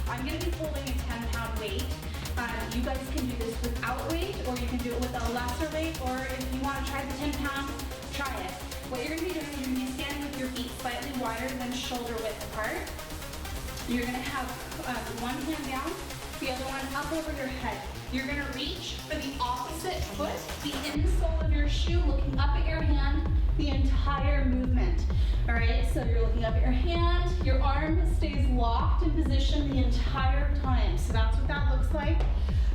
I'm gonna be holding a 10-pound weight. You guys can do this without weight, or you can do it with a lesser weight, or if you wanna try the 10 pound, try it. What you're gonna be doing is you're gonna be standing with your feet slightly wider than shoulder width apart. You're gonna have one hand down, the other one up over your head. You're gonna reach for the opposite foot, the insole of your shoe, looking up at your hand, the entire movement. All right, so you're looking up at your hand, your arm stays locked in position the entire time. So that's what that looks like.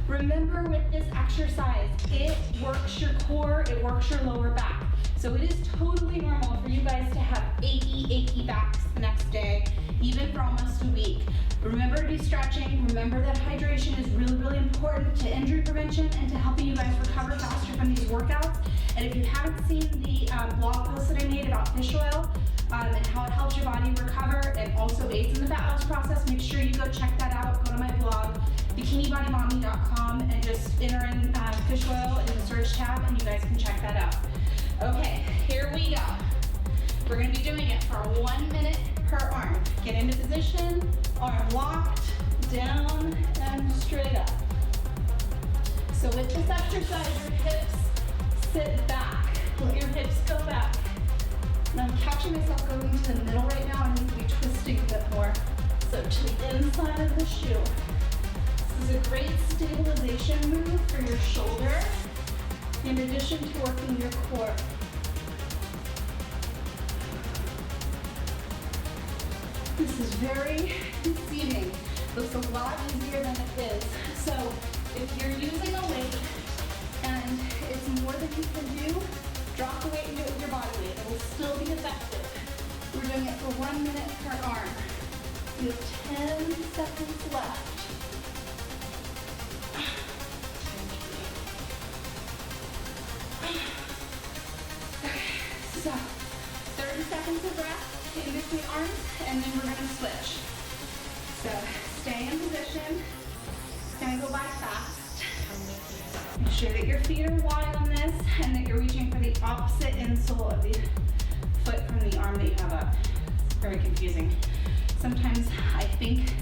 Remember with this exercise, it works your core, it works your lower back. So it is totally normal for you guys to have achy backs the next day, even for almost a week. Remember to be stretching. Remember that hydration is really, really important to injury prevention and to helping you guys recover faster from these workouts. And if you haven't seen the blog post that I made about fish oil and how it helps your body recover and also aids in the fat loss process, make sure you go check that out. Go to my blog, bikinibodymommy.com, and just enter in fish oil in the search tab and you guys can check that out. Okay, here we go. We're gonna be doing it for 1 minute per arm. Get into position, arm locked, down, and straight up. So with this exercise, your hips sit back. Let your hips go back. And I'm catching myself going to the middle right now. I need to be twisting a bit more. So to the inside of the shoe. This is a great stabilization move for your shoulder, in addition to working your core. This is very deceiving. Looks a lot easier than it is. So if you're using a weight and it's more than you can do, drop the weight and do it with your body weight. It will still be effective. We're doing it for 1 minute per arm. You have 10 seconds left. So 30 seconds of breath in between arms, and then we're gonna switch. So stay in position. It's gonna go by fast. Make sure that your feet are wide on this and that you're reaching for the opposite insole of the foot from the arm that you have up. It's very confusing. Sometimes I think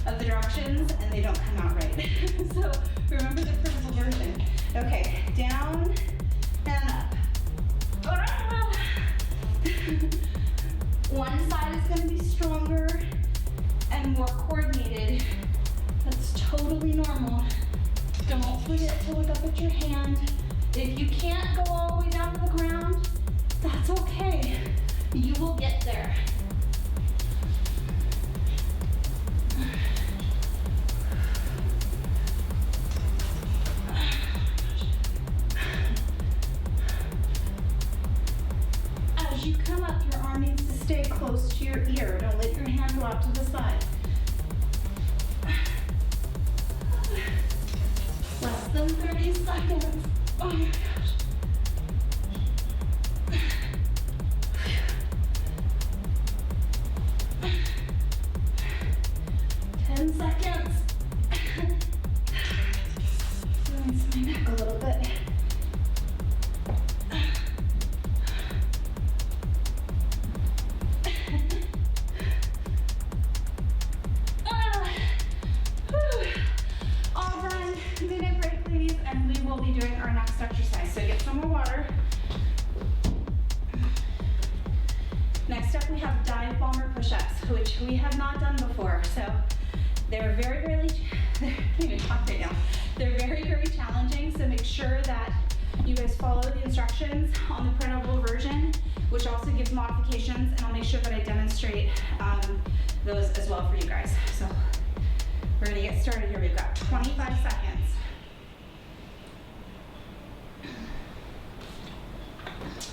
of the directions and they don't come out right. So remember the principal version. Okay, down and up. One side is going to be stronger and more coordinated. That's totally normal. Don't forget to look up at your hand. If you can't go all the way down to the ground, that's okay. You will get there. As you come up, your arm needs to stay close to your ear. Don't let your hand go out to the side. Less than 30 seconds. Oh my gosh. Rinse my neck a little bit. All done. Minute break, ladies, and we will be doing our next exercise. So get some more water. Next up, we have dive bomber push-ups, which we have not done before. So they're very, I can't even talk right now. They're very, very challenging. So make sure that you guys follow the instructions on the printable version, which also gives modifications, and I'll make sure that I demonstrate those as well for you guys. So we're gonna get started here. We've got 25 seconds.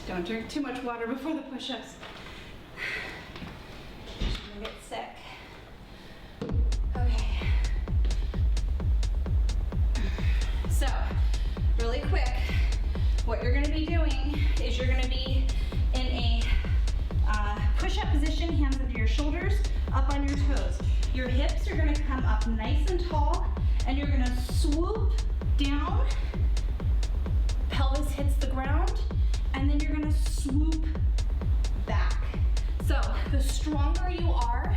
Don't drink too much water before the push-ups. You're gonna get sick. Okay. So, really quick, what you're gonna be doing is you're gonna be in a push-up position, hands under your shoulders, up on your toes. Your hips are gonna come up nice and tall, and you're gonna swoop down, pelvis hits the ground, and then you're gonna swoop back. So the stronger you are,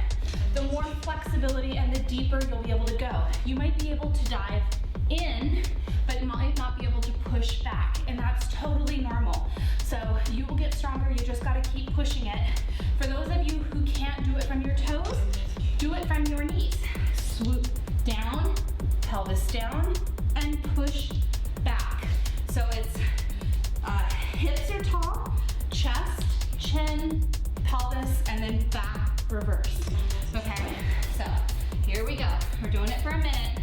the more flexibility and the deeper you'll be able go. You might be able to dive in, but might not be able to push back, and that's totally normal. So you will get stronger, you just gotta keep pushing it. For those of you who can't do it from your toes, do it from your knees. Swoop down, pelvis down, and push back. So it's hips are tall, chest, chin, pelvis, and then back, reverse. Okay, so here we go. We're doing it for a minute.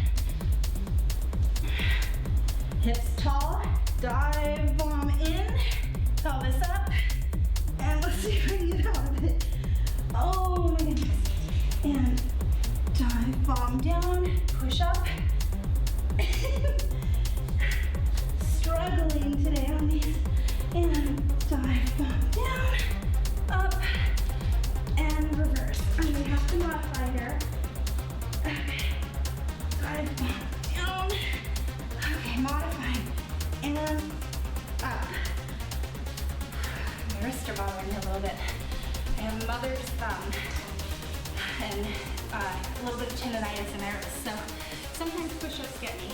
Hips tall, dive bomb in, pelvis up, and let's see if I can get out of it. Oh my goodness. And dive bomb down, push up. Struggling today on these. And dive bomb down, up, and reverse. I'm gonna have to modify here. Okay, dive bomb down. Okay, modify, and up. My wrists are bothering me a little bit. I have mother's thumb and a little bit of tendonitis in my wrist, so sometimes push-ups get me.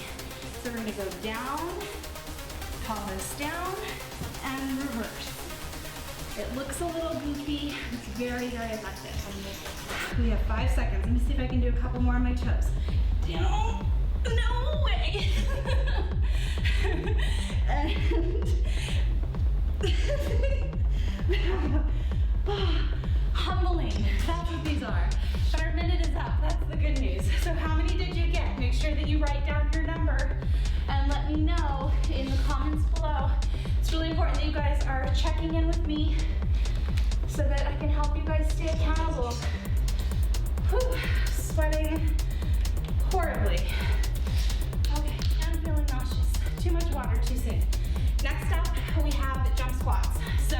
So we're gonna go down, pelvis down, and reverse. It looks a little goofy. It's very, very effective. We have 5 seconds. Let me see if I can do a couple more on my toes. Down. No way. And humbling. That's what these are. But our minute is up. That's the good news. So how many did you get? Make sure that you write down your number and let me know in the comments below. It's really important that you guys are checking in with me so that I can help you guys stay accountable. Whew, sweating horribly. Okay, I'm feeling nauseous. Too much water too soon. Next up, we have the jump squats. So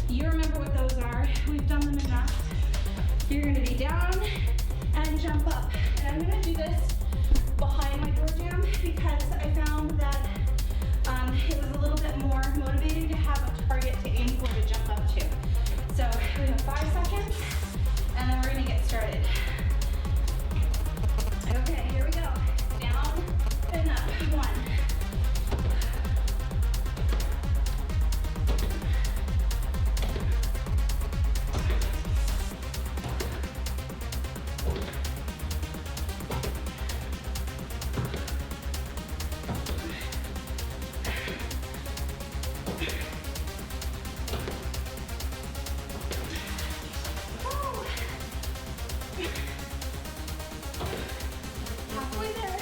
you remember what those are. We've done them enough. You're gonna be down and jump up. And I'm gonna do this behind my door jam because I found that it was a little bit more motivating to have a target to aim for to jump up to. So we have 5 seconds and then we're gonna get started. Okay, here we go. Down and up. 1. Halfway there.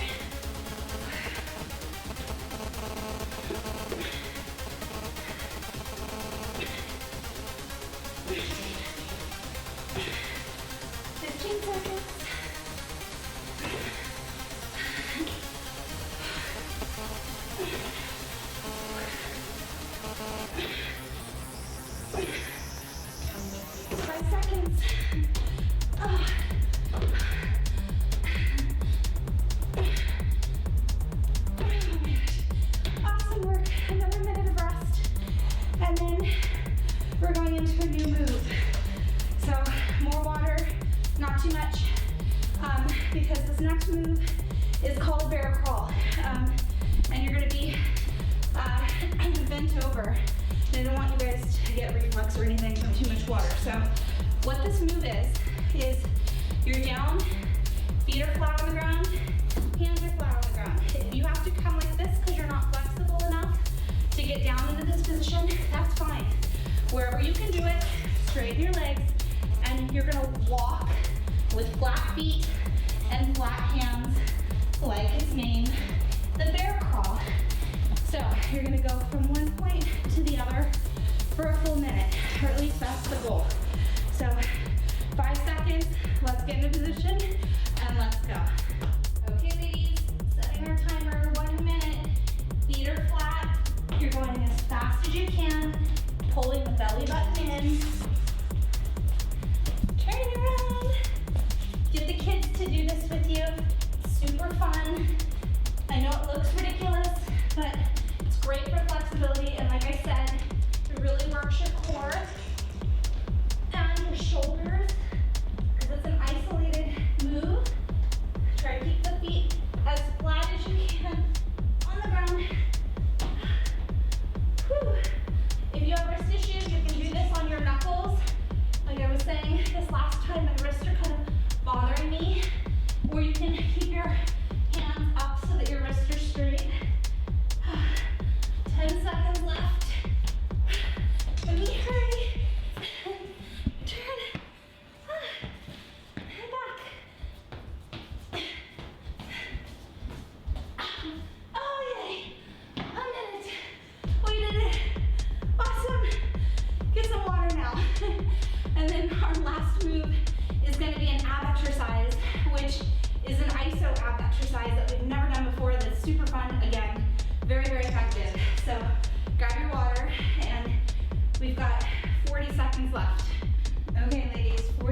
15 seconds. Five seconds. Awesome work. Another minute of rest. And then we're going into a new move. So more water, not too much, because this next move is called bear crawl. And you're gonna be bent over. And I don't want you guys to get reflux or anything from too much water. So what this move is you're down, feet are flat on the ground, hands are flat on the ground. If you have to come like this because you're not flexible enough to get down into this position, that's fine. Wherever you can do it, straighten your legs, and you're gonna walk with flat feet and flat hands, like its name, the bear crawl. So you're gonna go from one point to the other for a full minute, or at least that's the goal. So 5 seconds, let's get into position, and let's go. Okay, ladies, setting our timer, 1 minute. Feet are flat, you're going as fast as you can, pulling the belly button in. Turn around. Get the kids to do this with you. It's super fun. I know it looks ridiculous, but it's great for flexibility, and like I said, it really works your core and your shoulders, because it's an isolated move. Try to keep the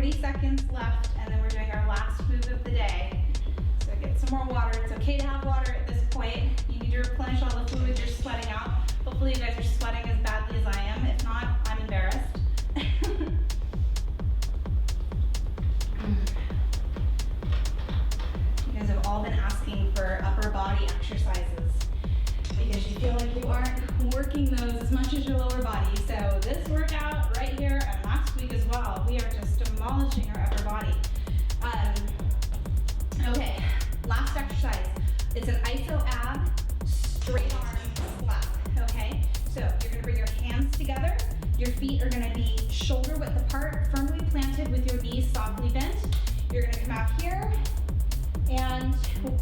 40 seconds left, and then we're doing our last move of the day. So get some more water. It's okay to have water at this point. You need to replenish all the fluids you're sweating out. Hopefully you guys are sweating as badly as I am. If not, I'm embarrassed. You guys have all been asking for upper body exercises because you feel like you aren't working those as much as your lower body. So this workout right here and last week as well, we are just demolishing our upper body. Okay, last exercise. It's an iso ab straight arm slap, okay? So you're gonna bring your hands together. Your feet are gonna be shoulder width apart, firmly planted with your knees softly bent. You're gonna come out here, and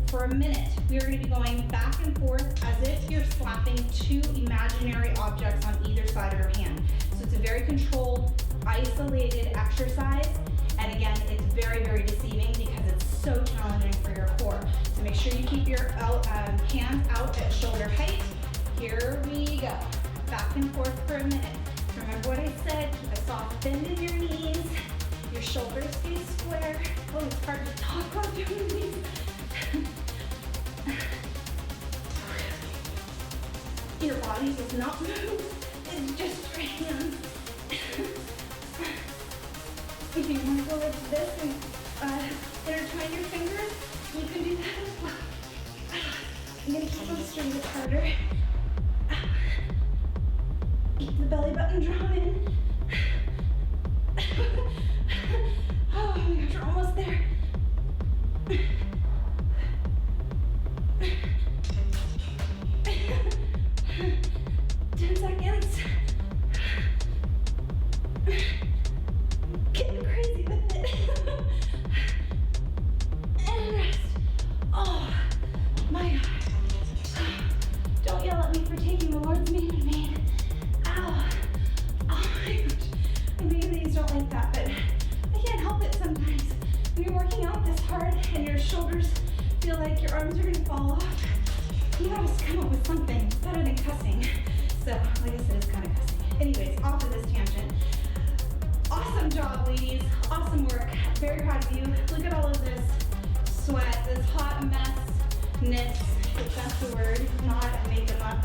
for a minute, we are gonna be going back and forth as if you're slapping two imaginary objects on either side of your hand. So it's a very controlled, isolated exercise. And again, it's very, very deceiving because it's so challenging for your core. So make sure you keep your hands out at shoulder height. Here we go. Back and forth for a minute. Remember what I said, keep a soft bend in your knees. Your shoulders stay square. Oh, it's hard to talk while doing these. Your body does not move. It's just your hands. If you want to go like this and intertwine your fingers, you can do that as well. I'm going to keep them straight, it's harder. Keep the belly button drawn in. Oh my gosh, we're almost there. 10 seconds. Getting crazy with it. And rest. Oh my God. Don't yell at me for taking the Lord's name in vain. Ow. Oh my gosh. I know you ladies don't like that, but I can't help it sometimes. When you're working out this hard and your shoulders feel like your arms are gonna fall off, you gotta just come up with something. It's better than cussing. So, like I said, it's kind of cussing. Anyways, off of this tangent. Awesome job, ladies. Awesome work. Very proud of you. Look at all of this sweat, this hot mess, knits, if that's the word, not make them up.